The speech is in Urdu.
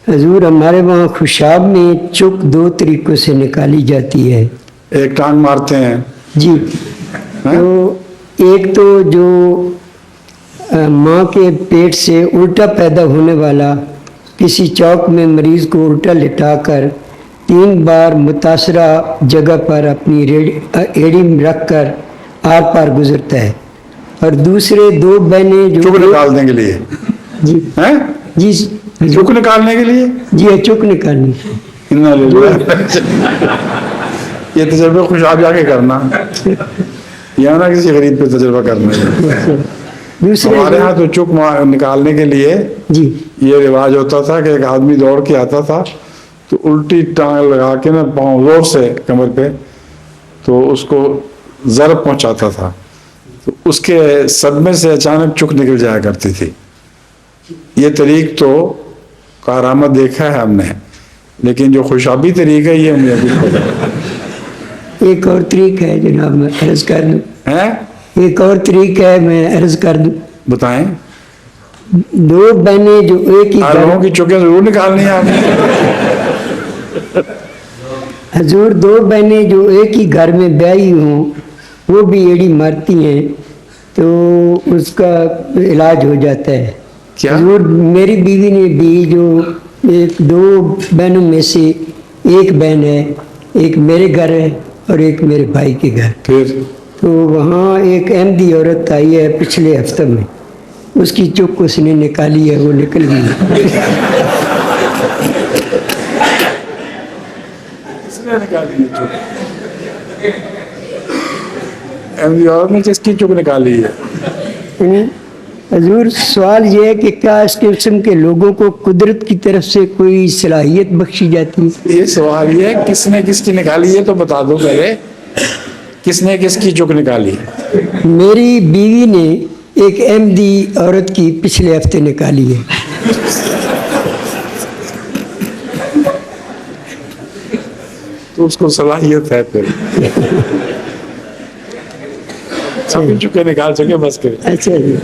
حضور ہمارے وہاں خوشاب میں چک 2 طریقوں سے نکالی جاتی ہے. ایک ٹانگ مارتے ہیں جی. تو ایک تو جو ماں کے پیٹ سے الٹا پیدا ہونے والا، کسی چوک میں مریض کو الٹا لٹا کر 3 بار متاثرہ جگہ پر اپنی ایڑی رکھ کر آر پار گزرتا ہے. اور دوسرے 2 بہنیں جو چک نکالنے کے لیے. جی جی چک نکالنے کے لیے. جی چک نکالنی. یہ تجربہ خوشاب جا کے کرنا یا نہ کسی غریب پہ تجربہ کرنا. ہمارے ہاں تو چک نکالنے کے لیے جی یہ رواج ہوتا تھا کہ ایک آدمی دوڑ کے آتا تھا تو الٹی ٹانگ لگا کے نا پاؤں زور سے کمر پہ تو اس کو ضرب پہنچاتا تھا، تو اس کے صدمے سے اچانک چک نکل جایا کرتی تھی. یہ طریق تو کارآمد دیکھا ہے ہم نے، لیکن جو خوشابی طریقہ ہے یہ ہمیں ابھی پتہ ہے. ایک اور طریق ہے جناب، میں عرض کر دوں. ایک اور طریق ہے، میں عرض کر دوں. بتائیں. 2 بہنیں جو ایک ہی لوگوں کی چکیں ضرور نکالنی ہے آپ نے. حضور 2 بہنیں جو ایک ہی گھر میں بیاہی ہوں وہ بھی ایڑی مارتی ہیں تو اس کا علاج ہو جاتا ہے. کیا؟ حضور میری بیوی نے بھی جو 2 بہنوں میں سے ایک بہن ہے، ایک میرے گھر ہے اور ایک میرے بھائی کے گھر. پھر تو وہاں ایک احمدی عورت آئی ہے پچھلے ہفتے میں، اس کی چک اس نے نکالی ہے، وہ نکل گئی. احمدی عورت نے کس کی چک نکالی ہے؟ حضور سوال یہ ہے کہ کیا اس قسم کے لوگوں کو قدرت کی طرف سے کوئی صلاحیت بخشی جاتی ہے؟ یہ سوال یہ ہے کس نے کس کی نکالی ہے تو بتا دو پہلے. کس نے کس کی چک نکالی؟ میری بیوی نے ایک احمدی عورت کی پچھلے ہفتے نکالی ہے. تو اس کو صلاحیت ہے پھر. سب چکے نکال سکے بس کرے. اچھا جی.